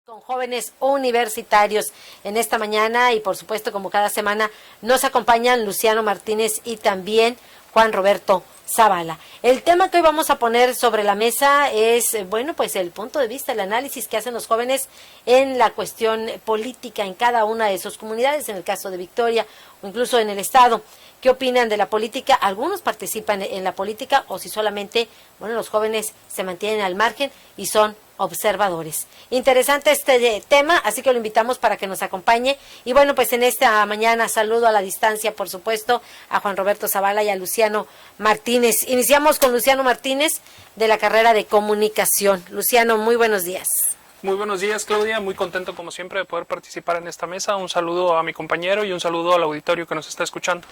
Con jóvenes universitarios en esta mañana y por supuesto como cada semana nos acompañan Luciano Martínez y también Juan Roberto Zavala. El tema que hoy vamos a poner sobre la mesa es, pues el punto de vista, el análisis que hacen los jóvenes en la cuestión política en cada una de sus comunidades, en el caso de Victoria o incluso en el estado. ¿Qué opinan de la política? Algunos participan en la política o si solamente, los jóvenes se mantienen al margen y son observadores. Interesante este tema, así que lo invitamos para que nos acompañe. Y pues en esta mañana saludo a la distancia, por supuesto, a Juan Roberto Zavala y a Luciano Martínez. Iniciamos con Luciano Martínez de la carrera de comunicación. Luciano, muy buenos días. Muy buenos días, Claudia. Muy contento, como siempre, de poder participar en esta mesa. Un saludo a mi compañero y un saludo al auditorio que nos está escuchando.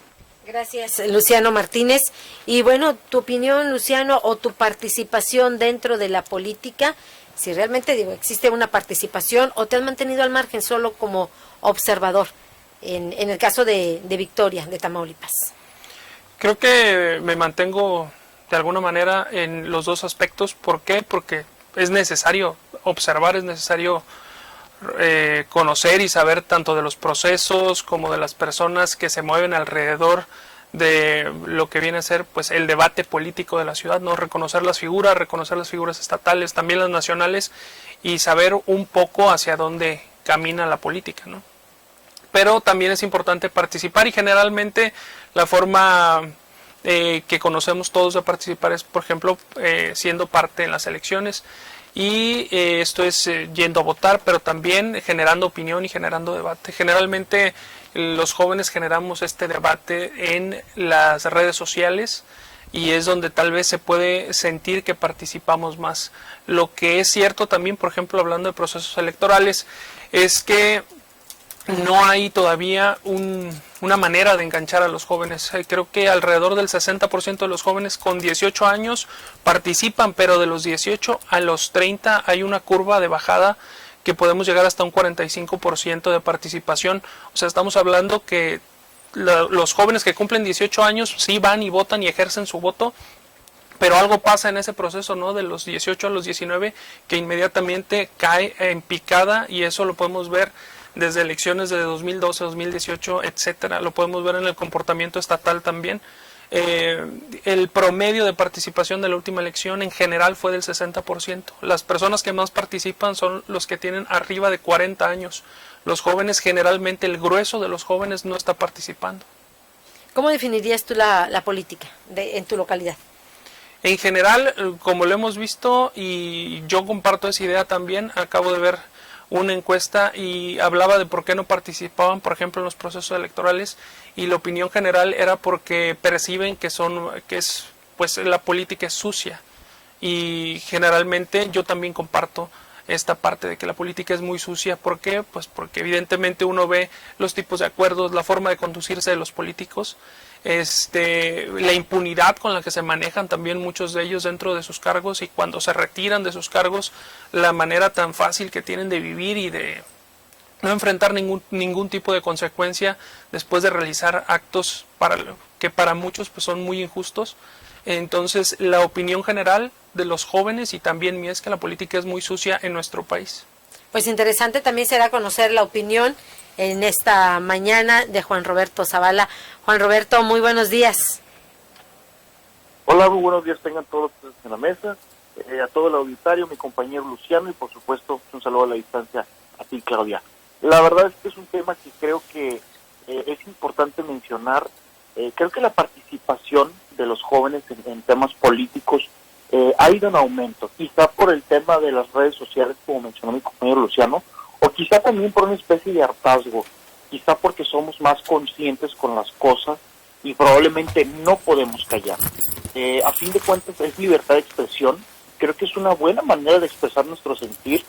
Gracias, Luciano Martínez. Y tu opinión, Luciano, o tu participación dentro de la política, si realmente existe una participación o te has mantenido al margen solo como observador en el caso de Victoria, de Tamaulipas. Creo que me mantengo de alguna manera en los dos aspectos. ¿Por qué? Porque es necesario observar, es necesario conocer y saber tanto de los procesos como de las personas que se mueven alrededor de lo que viene a ser el debate político de la ciudad, ¿no? Reconocer las figuras estatales, también las nacionales, y saber un poco hacia dónde camina la política, ¿no? Pero también es importante participar, y generalmente la forma que conocemos todos de participar es, por ejemplo, siendo parte en las elecciones, y esto es yendo a votar, pero también generando opinión y generando debate. Generalmente los jóvenes generamos este debate en las redes sociales y es donde tal vez se puede sentir que participamos más. Lo que es cierto también, por ejemplo, hablando de procesos electorales, es que no hay todavía una manera de enganchar a los jóvenes. Creo que alrededor del 60% de los jóvenes con 18 años participan, pero de los 18 a los 30 hay una curva de bajada que podemos llegar hasta un 45% de participación. O sea, estamos hablando que los jóvenes que cumplen 18 años sí van y votan y ejercen su voto, pero algo pasa en ese proceso, ¿no? De los 18 a los 19 que inmediatamente cae en picada, y eso lo podemos ver desde elecciones de 2012, 2018, etcétera. Lo podemos ver en el comportamiento estatal también. El promedio de participación de la última elección en general fue del 60%. Las personas que más participan son los que tienen arriba de 40 años. Los jóvenes, generalmente el grueso de los jóvenes no está participando. ¿Cómo definirías tú la política en tu localidad? En general, como lo hemos visto, y yo comparto esa idea también, acabo de ver una encuesta y hablaba de por qué no participaban, por ejemplo, en los procesos electorales, y la opinión general era porque perciben que la política es sucia, y generalmente yo también comparto esta parte de que la política es muy sucia. ¿Por qué? Pues porque evidentemente uno ve los tipos de acuerdos, la forma de conducirse de los políticos, la impunidad con la que se manejan también muchos de ellos dentro de sus cargos, y cuando se retiran de sus cargos, la manera tan fácil que tienen de vivir y de no enfrentar ningún tipo de consecuencia después de realizar actos que para muchos son muy injustos. Entonces, la opinión general de los jóvenes y también mía es que la política es muy sucia en nuestro país. Pues interesante también será conocer la opinión en esta mañana de Juan Roberto Zavala. Juan Roberto, muy buenos días. Hola, muy buenos días tengan todos en la mesa, a todo el auditorio, mi compañero Luciano, y por supuesto un saludo a la distancia a ti, Claudia. La verdad es que es un tema que creo que es importante mencionar. Creo que la participación de los jóvenes en temas políticos ha ido en aumento, quizá por el tema de las redes sociales, como mencionó mi compañero Luciano, o quizá también por una especie de hartazgo, quizá porque somos más conscientes con las cosas y probablemente no podemos callar. A fin de cuentas es libertad de expresión, creo que es una buena manera de expresar nuestro sentir.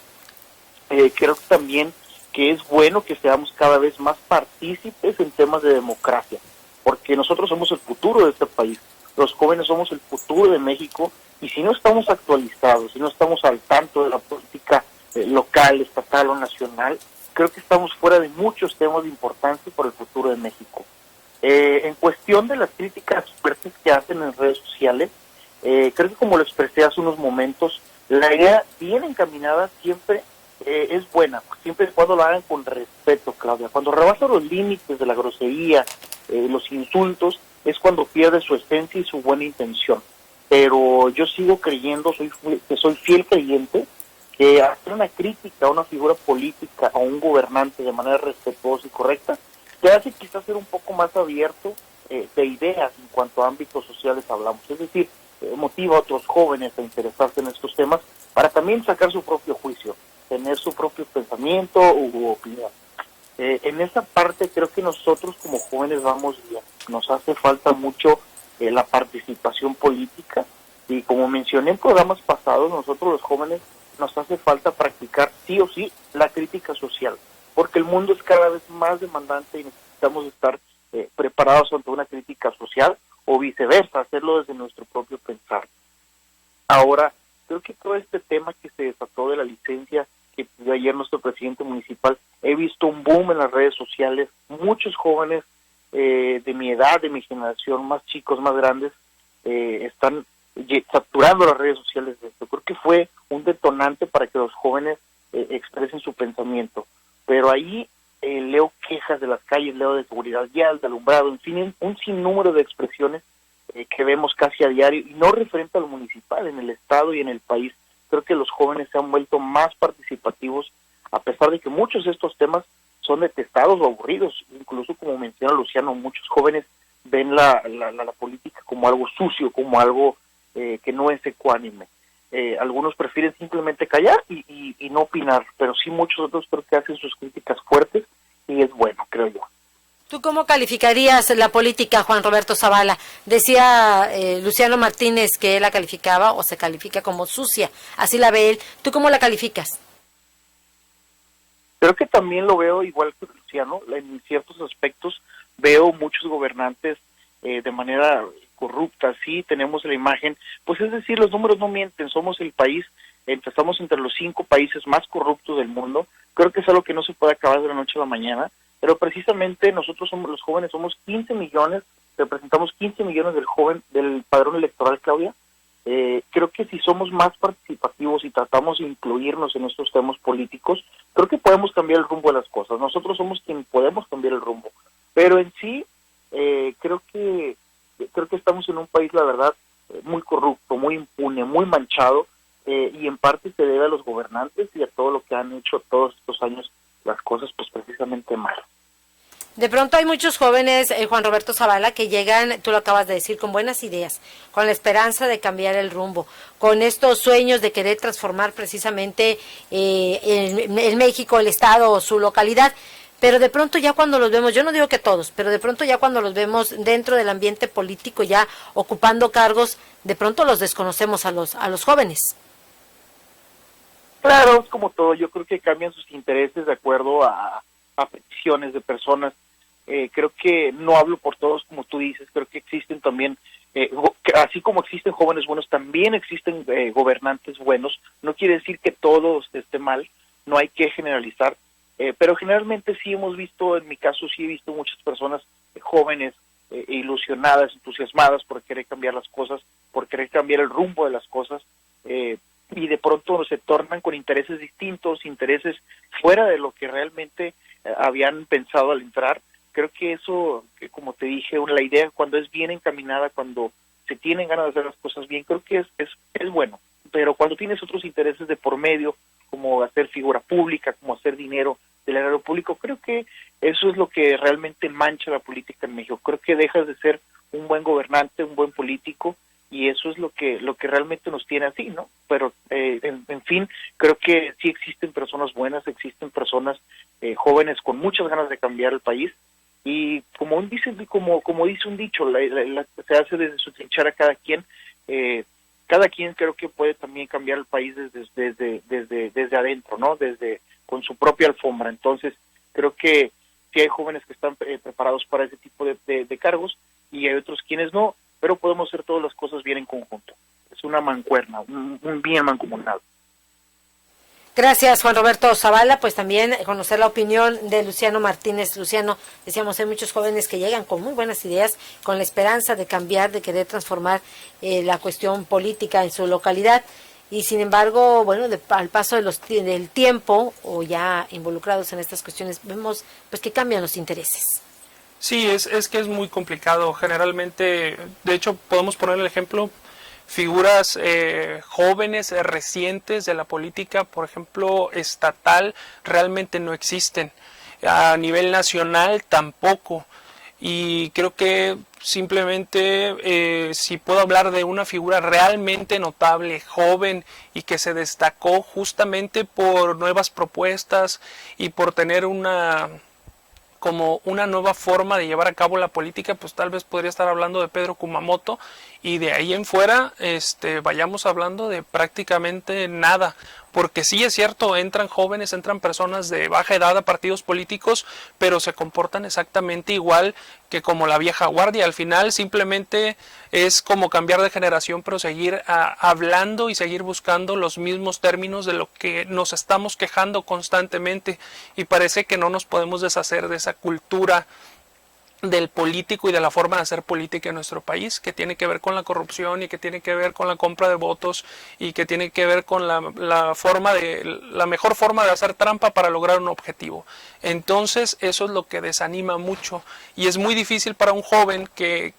Creo también que es bueno que seamos cada vez más partícipes en temas de democracia, porque nosotros somos el futuro de este país, los jóvenes somos el futuro de México, y si no estamos actualizados, si no estamos al tanto de la política local, estatal o nacional, creo que estamos fuera de muchos temas de importancia por el futuro de México. En cuestión de las críticas fuertes que hacen en redes sociales, creo que como lo expresé hace unos momentos, la idea bien encaminada siempre es buena, siempre y cuando lo hagan con respeto, Claudia. Cuando rebasa los límites de la grosería, los insultos, es cuando pierde su esencia y su buena intención. Pero yo sigo creyendo, soy fiel creyente, que hacer una crítica a una figura política, a un gobernante de manera respetuosa y correcta, te hace quizás ser un poco más abierto de ideas en cuanto a ámbitos sociales hablamos. Es decir, motiva a otros jóvenes a interesarse en estos temas para también sacar su propio juicio, tener su propio pensamiento u opinión. En esa parte creo que nosotros como jóvenes vamos bien. Nos hace falta mucho la participación política y como mencioné en programas pasados, nosotros los jóvenes nos hace falta practicar sí o sí la crítica social, porque el mundo es cada vez más demandante y necesitamos estar preparados ante una crítica social o viceversa, hacerlo desde nuestro propio pensar. Ahora, creo que todo este tema que se desató de la licencia que pidió ayer nuestro presidente municipal, he visto un boom en las redes sociales, muchos jóvenes de mi edad, de mi generación, más chicos, más grandes, están saturando las redes sociales de esto. Creo que fue un detonante para que los jóvenes expresen su pensamiento. Pero ahí leo quejas de las calles, leo de seguridad vial, de alumbrado, en fin, un sinnúmero de expresiones que vemos casi a diario, y no referente a lo municipal, en el estado y en el país. Creo que los jóvenes se han vuelto más participativos, a pesar de que muchos de estos temas son detestados o aburridos. Incluso, como menciona Luciano, muchos jóvenes ven la política como algo sucio, como algo que no es ecuánime. Algunos prefieren simplemente callar y no opinar, pero sí muchos otros creo que hacen sus críticas fuertes y es bueno, creo yo. ¿Tú cómo calificarías la política, Juan Roberto Zavala? Decía Luciano Martínez que él la calificaba o se califica como sucia, así la ve él. ¿Tú cómo la calificas? Creo que también lo veo igual que Luciano, en ciertos aspectos veo muchos gobernantes de manera corrupta, sí, tenemos la imagen, pues es decir, los números no mienten, somos el país, estamos entre los 5 países más corruptos del mundo. Creo que es algo que no se puede acabar de la noche a la mañana, pero precisamente nosotros somos los jóvenes, somos 15 millones, representamos 15 millones del padrón electoral, Claudia. Creo que si somos más participativos y tratamos de incluirnos en estos temas políticos, creo que podemos cambiar el rumbo de las cosas. Nosotros somos quienes podemos cambiar el rumbo, pero en sí creo que estamos en un país, la verdad, muy corrupto, muy impune, muy manchado, y en parte se debe a los gobernantes y a todo lo que han hecho todos estos años las cosas pues precisamente mal. De pronto hay muchos jóvenes, Juan Roberto Zavala, que llegan, tú lo acabas de decir, con buenas ideas, con la esperanza de cambiar el rumbo, con estos sueños de querer transformar precisamente el México, el estado o su localidad. Pero de pronto ya cuando los vemos, yo no digo que todos, pero de pronto ya cuando los vemos dentro del ambiente político, ya ocupando cargos, de pronto los desconocemos a los jóvenes. Claro, es como todo, yo creo que cambian sus intereses de acuerdo a peticiones de personas. Creo que no hablo por todos, como tú dices, creo que existen también, así como existen jóvenes buenos, también existen gobernantes buenos. No quiere decir que todo esté mal, no hay que generalizar, pero generalmente sí hemos visto, en mi caso sí he visto muchas personas jóvenes, ilusionadas, entusiasmadas por querer cambiar las cosas, por querer cambiar el rumbo de las cosas, y de pronto se tornan con intereses distintos, intereses fuera de lo que realmente habían pensado al entrar. Creo que eso, como te dije, la idea cuando es bien encaminada, cuando se tienen ganas de hacer las cosas bien, creo que es bueno. Pero cuando tienes otros intereses de por medio, como hacer figura pública, como hacer dinero del erario público, creo que eso es lo que realmente mancha la política en México. Creo que dejas de ser un buen gobernante, un buen político, y eso es lo que realmente nos tiene así, ¿no? Pero, en fin, creo que sí existen personas buenas, existen personas jóvenes con muchas ganas de cambiar el país, y como dice un dicho, se hace desde su trinchera cada quien creo que puede también cambiar el país desde adentro, ¿no? Con su propia alfombra. Entonces, creo que sí hay jóvenes que están preparados para ese tipo de cargos, y hay otros quienes no, pero podemos hacer todas las cosas bien en conjunto. Es una mancuerna, un bien mancomunado. Gracias, Juan Roberto Zavala. Pues también conocer la opinión de Luciano Martínez. Luciano, decíamos, hay muchos jóvenes que llegan con muy buenas ideas, con la esperanza de cambiar, de querer transformar la cuestión política en su localidad. y sin embargo, bueno, al paso del tiempo o ya involucrados en estas cuestiones, vemos pues que cambian los intereses. Sí, es que es muy complicado. Generalmente, de hecho, podemos poner el ejemplo, figuras jóvenes, recientes de la política, por ejemplo, estatal, realmente no existen. A nivel nacional tampoco. Y creo que simplemente si puedo hablar de una figura realmente notable, joven y que se destacó justamente por nuevas propuestas y por tener como una nueva forma de llevar a cabo la política, pues tal vez podría estar hablando de Pedro Kumamoto, y de ahí en fuera vayamos hablando de prácticamente nada, porque sí es cierto, entran jóvenes, entran personas de baja edad a partidos políticos, pero se comportan exactamente igual que como la vieja guardia. Al final simplemente es como cambiar de generación, pero seguir hablando y seguir buscando los mismos términos de lo que nos estamos quejando constantemente, y parece que no nos podemos deshacer de esa cultura del político y de la forma de hacer política en nuestro país, que tiene que ver con la corrupción y que tiene que ver con la compra de votos y que tiene que ver con la mejor forma de hacer trampa para lograr un objetivo. Entonces eso es lo que desanima mucho, y es muy difícil para un joven que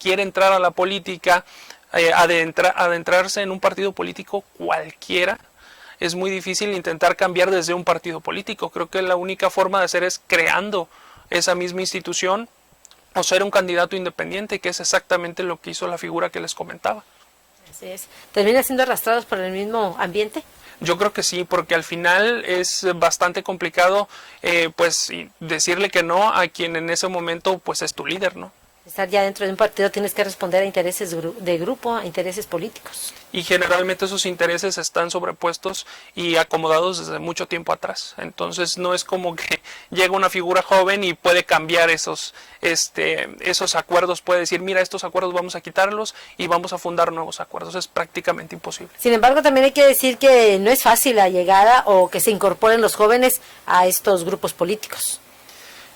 quiere entrar a la política, adentrarse en un partido político cualquiera. Es muy difícil intentar cambiar desde un partido político. Creo que la única forma de hacer es creando esa misma institución o ser un candidato independiente, que es exactamente lo que hizo la figura que les comentaba. Así es. ¿Termina siendo arrastrados por el mismo ambiente? Yo creo que sí, porque al final es bastante complicado pues decirle que no a quien en ese momento pues es tu líder, ¿no? Estar ya dentro de un partido tienes que responder a intereses de grupo, a intereses políticos. Y generalmente esos intereses están sobrepuestos y acomodados desde mucho tiempo atrás. Entonces no es como que llega una figura joven y puede cambiar esos acuerdos, puede decir, mira, estos acuerdos vamos a quitarlos y vamos a fundar nuevos acuerdos. Es prácticamente imposible. Sin embargo, también hay que decir que no es fácil la llegada o que se incorporen los jóvenes a estos grupos políticos.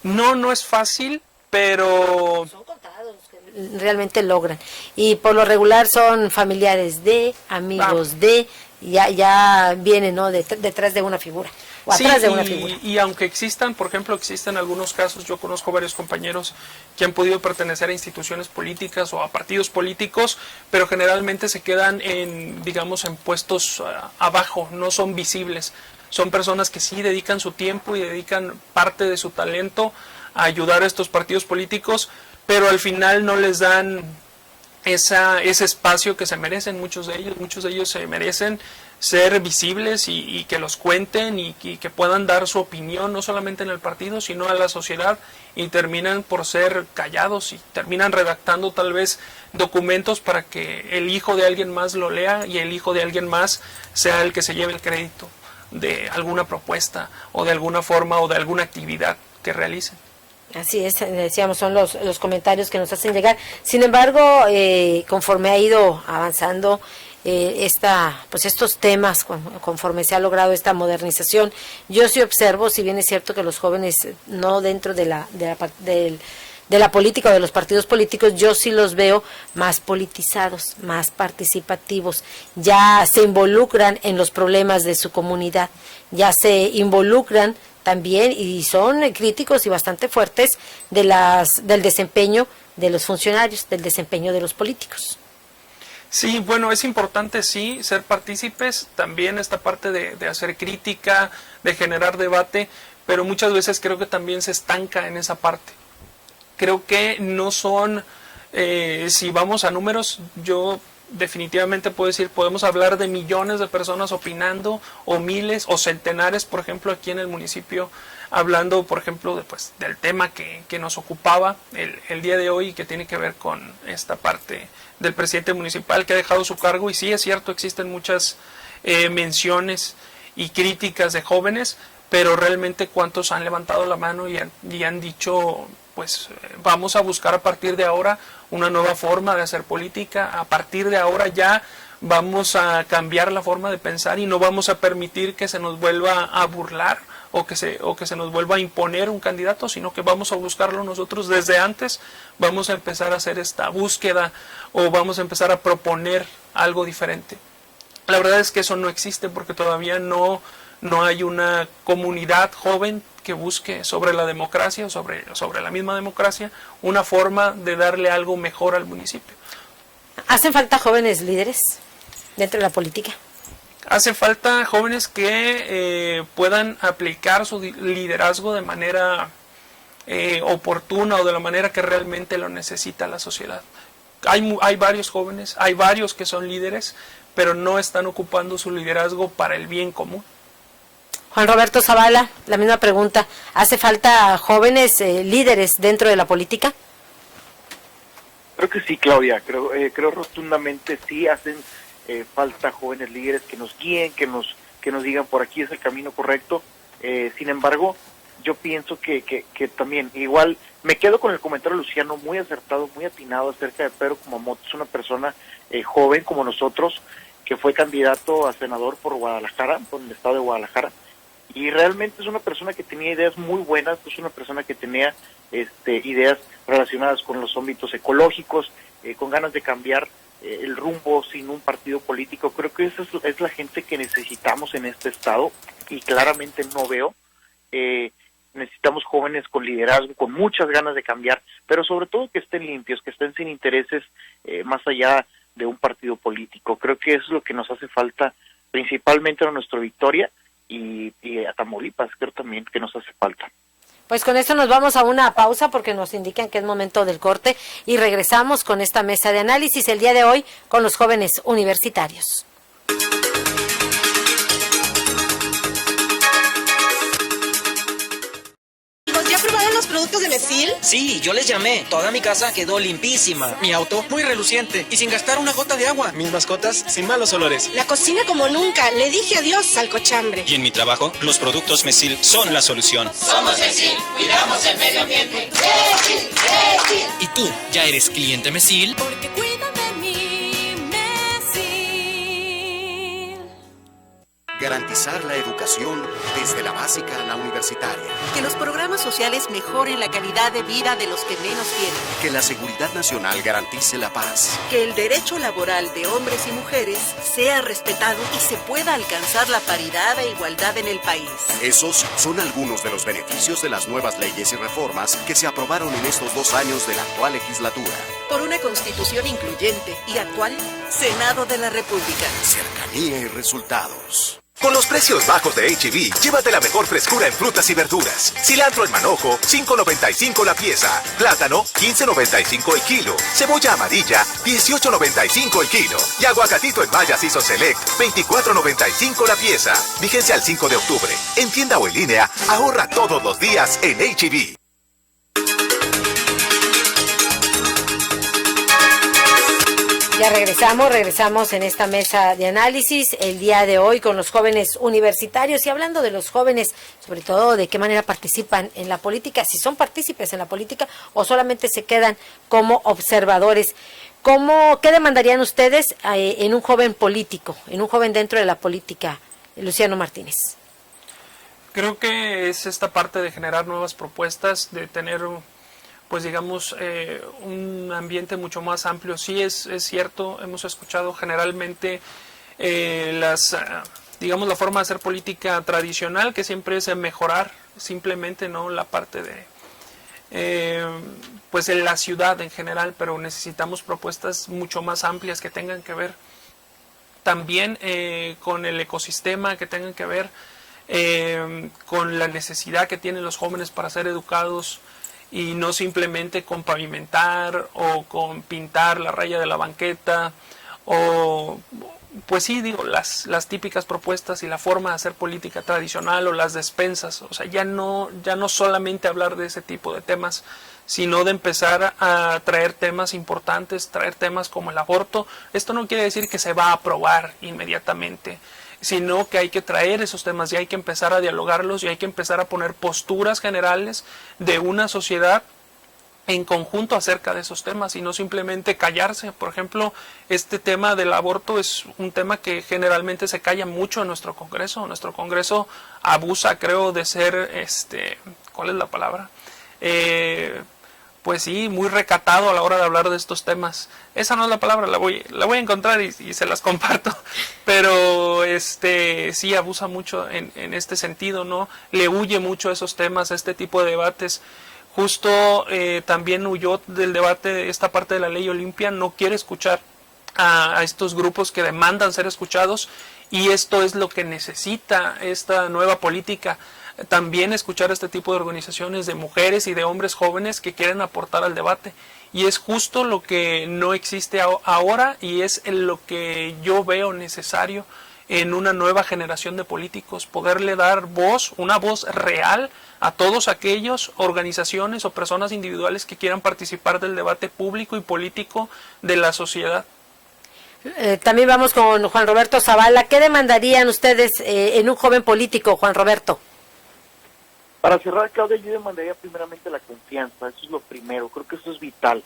No es fácil, pero son contados los que realmente logran, y por lo regular son familiares de, amigos de, ya vienen, ¿no?, detrás de una figura o atrás de una figura. Y aunque existan, por ejemplo, existen algunos casos, yo conozco varios compañeros que han podido pertenecer a instituciones políticas o a partidos políticos, pero generalmente se quedan en puestos abajo, no son visibles. Son personas que sí dedican su tiempo y dedican parte de su talento a ayudar a estos partidos políticos, pero al final no les dan ese espacio que se merecen. Muchos de ellos se merecen ser visibles y que los cuenten y que puedan dar su opinión, no solamente en el partido, sino a la sociedad, y terminan por ser callados y terminan redactando tal vez documentos para que el hijo de alguien más lo lea y el hijo de alguien más sea el que se lleve el crédito de alguna propuesta o de alguna forma o de alguna actividad que realicen. Así es, decíamos, son los comentarios que nos hacen llegar. Sin embargo, conforme ha ido avanzando estos temas, conforme se ha logrado esta modernización, yo sí observo, si bien es cierto que los jóvenes no dentro de la política o de los partidos políticos, yo sí los veo más politizados, más participativos, ya se involucran en los problemas de su comunidad, ya se involucran también y son críticos y bastante fuertes del desempeño de los funcionarios, del desempeño de los políticos. Sí, bueno, es importante sí ser partícipes, también esta parte de hacer crítica, de generar debate, pero muchas veces creo que también se estanca en esa parte. Creo que no son, si vamos a números, yo definitivamente puedo decir, podemos hablar de millones de personas opinando, o miles, o centenares, por ejemplo, aquí en el municipio, hablando, por ejemplo, del tema que nos ocupaba el día de hoy, que tiene que ver con esta parte del presidente municipal que ha dejado su cargo. Y sí, es cierto, existen muchas menciones y críticas de jóvenes, pero realmente cuántos han levantado la mano y han dicho, pues vamos a buscar a partir de ahora una nueva forma de hacer política, a partir de ahora ya vamos a cambiar la forma de pensar y no vamos a permitir que se nos vuelva a burlar o que se nos vuelva a imponer un candidato, sino que vamos a buscarlo nosotros desde antes, vamos a empezar a hacer esta búsqueda o vamos a empezar a proponer algo diferente. La verdad es que eso no existe porque todavía no hay una comunidad joven que busque sobre la democracia, sobre la misma democracia, una forma de darle algo mejor al municipio. ¿Hacen falta jóvenes líderes dentro de la política? Hace falta jóvenes que puedan aplicar su liderazgo de manera oportuna o de la manera que realmente lo necesita la sociedad. Hay varios jóvenes, hay varios que son líderes, pero no están ocupando su liderazgo para el bien común. Juan Roberto Zavala, la misma pregunta. ¿Hace falta jóvenes líderes dentro de la política? Creo que sí, Claudia. Creo rotundamente sí hacen falta jóvenes líderes que nos guíen, que nos digan por aquí es el camino correcto. Sin embargo, yo pienso que también, igual, me quedo con el comentario de Luciano, muy acertado, muy atinado acerca de Pedro Kumamoto. Es una persona joven como nosotros, que fue candidato a senador por Guadalajara, por el estado de Guadalajara, y realmente es una persona que tenía ideas muy buenas, es una persona que tenía ideas relacionadas con los ámbitos ecológicos, con ganas de cambiar el rumbo sin un partido político. Creo que esa es la gente que necesitamos en este estado, y claramente no veo. Necesitamos jóvenes con liderazgo, con muchas ganas de cambiar, pero sobre todo que estén limpios, que estén sin intereses más allá de un partido político. Creo que eso es lo que nos hace falta, principalmente a nuestra Victoria y a Tamaulipas, creo también que nos hace falta. Pues con esto nos vamos a una pausa porque nos indican que es momento del corte y regresamos con esta mesa de análisis el día de hoy con los jóvenes universitarios. ¿Ya probaron los productos de Mesil? Sí, yo les llamé. Toda mi casa quedó limpísima. Mi auto muy reluciente y sin gastar una gota de agua. Mis mascotas sin malos olores. La cocina como nunca. Le dije adiós al cochambre. Y en mi trabajo, los productos Mesil son la solución. Somos Mesil, cuidamos el medio ambiente. Mesil, Mesil. ¿Y tú, ya eres cliente Mesil? Porque cuida de mí, Mesil. Garantizar la educación desde la básica a la universitaria. Que los programas sociales mejoren la calidad de vida de los que menos tienen. Que la seguridad nacional garantice la paz. Que el derecho laboral de hombres y mujeres sea respetado y se pueda alcanzar la paridad e igualdad en el país. Esos son algunos de los beneficios de las nuevas leyes y reformas que se aprobaron en estos 2 años de la actual legislatura. Por una constitución incluyente y actual, Senado de la República. Cercanía y resultados. Con los precios bajos de H-E-B, llévate la mejor frescura en frutas y verduras. Cilantro en manojo, $5.95 la pieza. Plátano, $15.95 el kilo. Cebolla amarilla, $18.95 el kilo. Y aguacatito en Maya Season Select, $24.95 la pieza. Vigencia al 5 de octubre. En tienda o en línea, ahorra todos los días en H-E-B. Ya regresamos en esta mesa de análisis el día de hoy con los jóvenes universitarios y hablando de los jóvenes, sobre todo de qué manera participan en la política, si son partícipes en la política o solamente se quedan como observadores. ¿Qué demandarían ustedes en un joven político, en un joven dentro de la política, Luciano Martínez? Creo que es esta parte de generar nuevas propuestas, de tener pues digamos un ambiente mucho más amplio. Sí es cierto, hemos escuchado generalmente digamos la forma de hacer política tradicional, que siempre es mejorar simplemente no la parte de pues en la ciudad en general, pero necesitamos propuestas mucho más amplias que tengan que ver también con el ecosistema, que tengan que ver con la necesidad que tienen los jóvenes para ser educados y no simplemente con pavimentar o con pintar la raya de la banqueta o pues sí, digo, las típicas propuestas y la forma de hacer política tradicional o las despensas. O sea, ya no solamente hablar de ese tipo de temas, sino de empezar a traer temas importantes, traer temas como el aborto. Esto no quiere decir que se va a aprobar inmediatamente, sino que hay que traer esos temas y hay que empezar a dialogarlos y hay que empezar a poner posturas generales de una sociedad en conjunto acerca de esos temas y no simplemente callarse. Por ejemplo, este tema del aborto es un tema que generalmente se calla mucho en nuestro Congreso. Nuestro Congreso abusa, creo, de ser, ¿cuál es la palabra? pues sí, muy recatado a la hora de hablar de estos temas. Esa no es la palabra, la voy a encontrar y se las comparto. Pero sí abusa mucho en este sentido, ¿no? Le huye mucho a esos temas, a este tipo de debates. Justo también huyó del debate de esta parte de la ley Olimpia, no quiere escuchar a estos grupos que demandan ser escuchados, y esto es lo que necesita esta nueva política. También escuchar este tipo de organizaciones de mujeres y de hombres jóvenes que quieren aportar al debate, y es justo lo que no existe ahora, y es lo que yo veo necesario en una nueva generación de políticos, poderle dar una voz real a todos aquellos organizaciones o personas individuales que quieran participar del debate público y político de la sociedad. También vamos con Juan Roberto Zavala. ¿Qué demandarían ustedes en un joven político, Juan Roberto? Para cerrar, Claudia, yo demandaría primeramente la confianza, eso es lo primero, creo que eso es vital.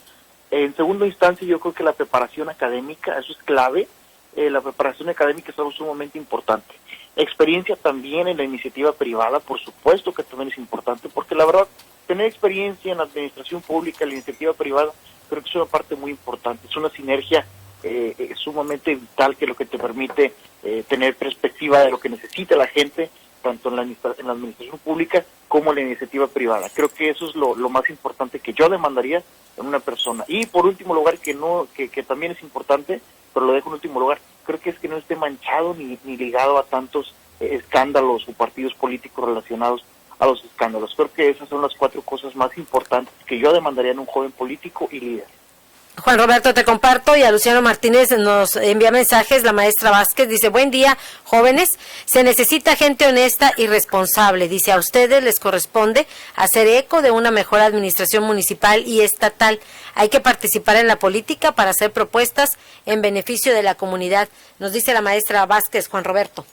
En segunda instancia, yo creo que la preparación académica, eso es clave, la preparación académica es algo sumamente importante. Experiencia también en la iniciativa privada, por supuesto que también es importante, porque la verdad, tener experiencia en la administración pública, en la iniciativa privada, creo que es una parte muy importante, es una sinergia sumamente vital que lo que te permite tener perspectiva de lo que necesita la gente, tanto en la administración pública como en la iniciativa privada. Creo que eso es lo más importante que yo demandaría en una persona. Y por último lugar, que también es importante, pero lo dejo en último lugar, creo que es que no esté manchado ni ligado a tantos escándalos o partidos políticos relacionados a los escándalos. Creo que esas son las 4 cosas más importantes que yo demandaría en un joven político y líder. Juan Roberto, te comparto, y a Luciano Martínez nos envía mensajes. La maestra Vázquez dice: buen día, jóvenes, se necesita gente honesta y responsable. Dice: a ustedes les corresponde hacer eco de una mejor administración municipal y estatal. Hay que participar en la política para hacer propuestas en beneficio de la comunidad. Nos dice la maestra Vázquez, Juan Roberto.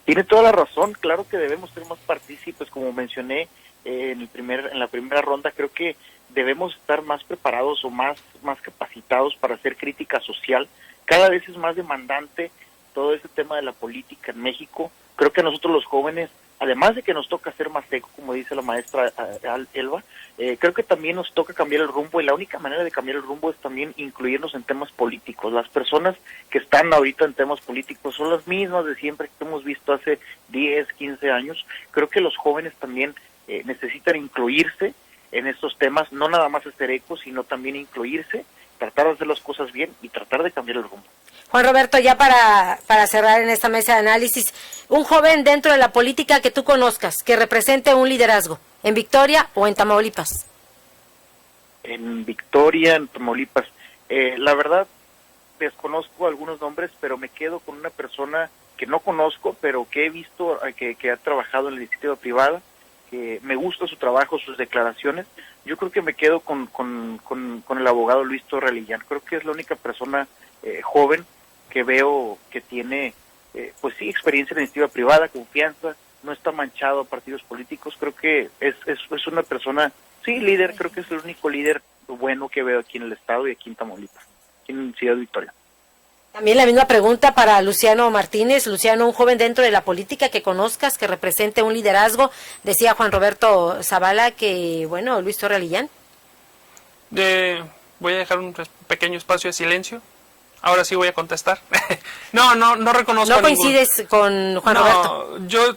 Tiene toda la razón, claro que debemos ser más partícipes, como mencioné en la primera ronda. Creo que debemos estar más preparados o más capacitados para hacer crítica social. Cada vez es más demandante todo ese tema de la política en México. Creo que a nosotros los jóvenes, además de que nos toca ser más eco, como dice la maestra Elba, creo que también nos toca cambiar el rumbo, y la única manera de cambiar el rumbo es también incluirnos en temas políticos. Las personas que están ahorita en temas políticos son las mismas de siempre que hemos visto hace 10, 15 años. Creo que los jóvenes también necesitan incluirse en estos temas, no nada más hacer eco, sino también incluirse, tratar de hacer las cosas bien y tratar de cambiar el rumbo. Juan Roberto, ya para cerrar en esta mesa de análisis, un joven dentro de la política que tú conozcas, que represente un liderazgo, en Victoria o en Tamaulipas. En Victoria, en Tamaulipas. La verdad, desconozco algunos nombres, pero me quedo con una persona que no conozco, pero que he visto que ha trabajado en la iniciativa privada, que me gusta su trabajo, sus declaraciones. Yo creo que me quedo con el abogado Luis Torrelillán. Creo que es la única persona joven que veo que tiene, pues sí, experiencia en la iniciativa privada, confianza, no está manchado a partidos políticos. Creo que es una persona, sí, líder. Creo que es el único líder bueno que veo aquí en el estado y aquí en Tamaulipas, aquí en Ciudad Victoria. También la misma pregunta para Luciano Martínez. Luciano, un joven dentro de la política que conozcas, que represente un liderazgo. Decía Juan Roberto Zavala que, bueno, Luis Torrelillán. Voy a dejar un pequeño espacio de silencio. Ahora sí voy a contestar. No reconozco. ¿No coincides con Juan Roberto? Yo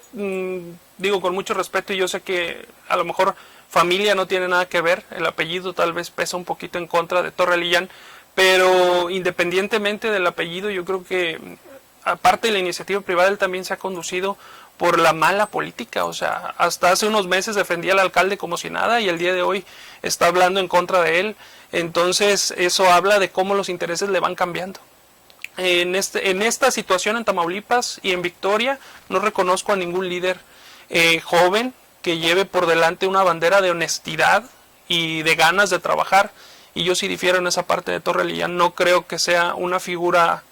digo con mucho respeto, y yo sé que a lo mejor familia no tiene nada que ver. El apellido tal vez pesa un poquito en contra de Torrelillán. Pero independientemente del apellido, yo creo que aparte de la iniciativa privada, él también se ha conducido por la mala política. O sea, hasta hace unos meses defendía al alcalde como si nada, y el día de hoy está hablando en contra de él. Entonces eso habla de cómo los intereses le van cambiando. En esta situación en Tamaulipas y en Victoria no reconozco a ningún líder joven que lleve por delante una bandera de honestidad y de ganas de trabajar. Y yo sí difiero en esa parte de Torrelillán. No creo que sea una figura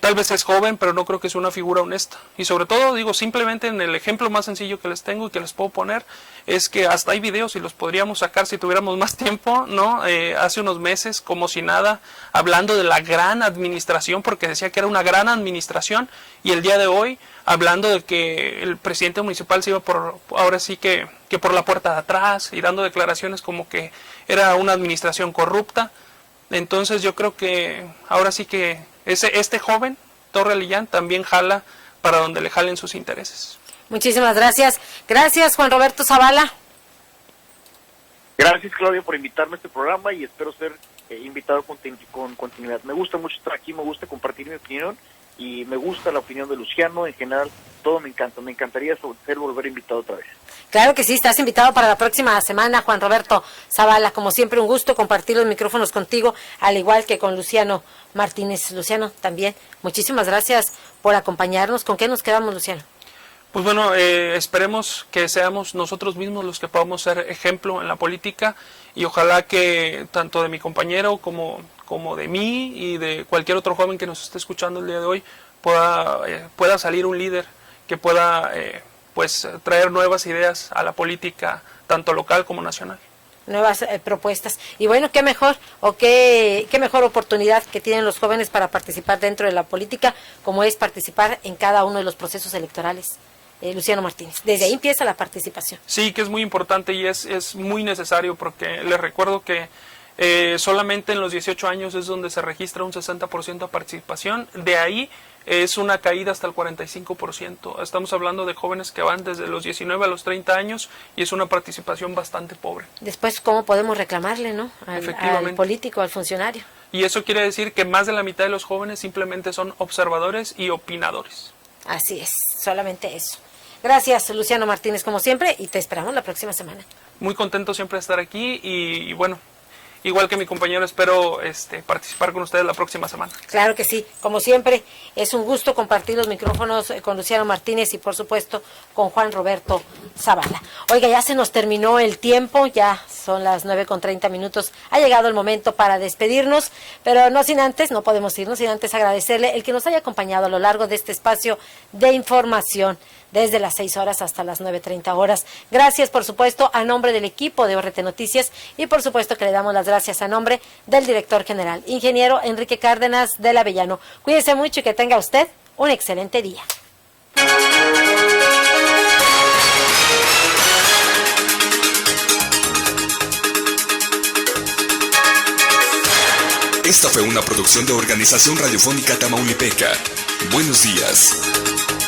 tal vez es joven, pero no creo que sea una figura honesta. Y sobre todo, digo, simplemente en el ejemplo más sencillo que les tengo y que les puedo poner, es que hasta hay videos y los podríamos sacar si tuviéramos más tiempo, ¿no? Hace unos meses, como si nada, hablando de la gran administración, porque decía que era una gran administración, y el día de hoy, hablando de que el presidente municipal se iba ahora sí que por la puerta de atrás, y dando declaraciones como que era una administración corrupta. Entonces yo creo que ahora sí que este joven, Torre Lillán, también jala para donde le jalen sus intereses. Muchísimas gracias. Gracias, Juan Roberto Zavala. Gracias, Claudia, por invitarme a este programa y espero ser invitado con continuidad. Me gusta mucho estar aquí, me gusta compartir mi opinión y me gusta la opinión de Luciano. En general, todo me encanta. Me encantaría ser volver invitado otra vez. Claro que sí, estás invitado para la próxima semana, Juan Roberto Zavala. Como siempre, un gusto compartir los micrófonos contigo, al igual que con Luciano Martínez. Luciano, también, muchísimas gracias por acompañarnos. ¿Con qué nos quedamos, Luciano? Pues bueno, esperemos que seamos nosotros mismos los que podamos ser ejemplo en la política, y ojalá que tanto de mi compañero como de mí y de cualquier otro joven que nos esté escuchando el día de hoy pueda salir un líder que pueda pues traer nuevas ideas a la política, tanto local como nacional. Nuevas propuestas. Y bueno, qué mejor qué mejor oportunidad que tienen los jóvenes para participar dentro de la política, como es participar en cada uno de los procesos electorales. Luciano Martínez, desde ahí empieza la participación. Sí, que es muy importante y es muy necesario, porque les recuerdo que solamente en los 18 años es donde se registra un 60% de participación, de ahí es una caída hasta el 45%. Estamos hablando de jóvenes que van desde los 19 a los 30 años y es una participación bastante pobre. Después, ¿cómo podemos reclamarle, no? Al político, al funcionario. Y eso quiere decir que más de la mitad de los jóvenes simplemente son observadores y opinadores. Así es, solamente eso. Gracias, Luciano Martínez, como siempre, y te esperamos la próxima semana. Muy contento siempre de estar aquí y bueno, igual que mi compañero, espero participar con ustedes la próxima semana. Claro que sí, como siempre, es un gusto compartir los micrófonos con Luciano Martínez y por supuesto con Juan Roberto Zavala. Oiga, ya se nos terminó el tiempo, ya son las 9:30. Ha llegado el momento para despedirnos, pero no podemos irnos sin antes agradecerle el que nos haya acompañado a lo largo de este espacio de información, desde las 6 horas hasta las 9:30 horas. Gracias, por supuesto, a nombre del equipo de ORT Noticias y, por supuesto, que le damos las gracias a nombre del director general, ingeniero Enrique Cárdenas del Avellano. Cuídese mucho y que tenga usted un excelente día. Esta fue una producción de Organización Radiofónica Tamaulipeca. Buenos días.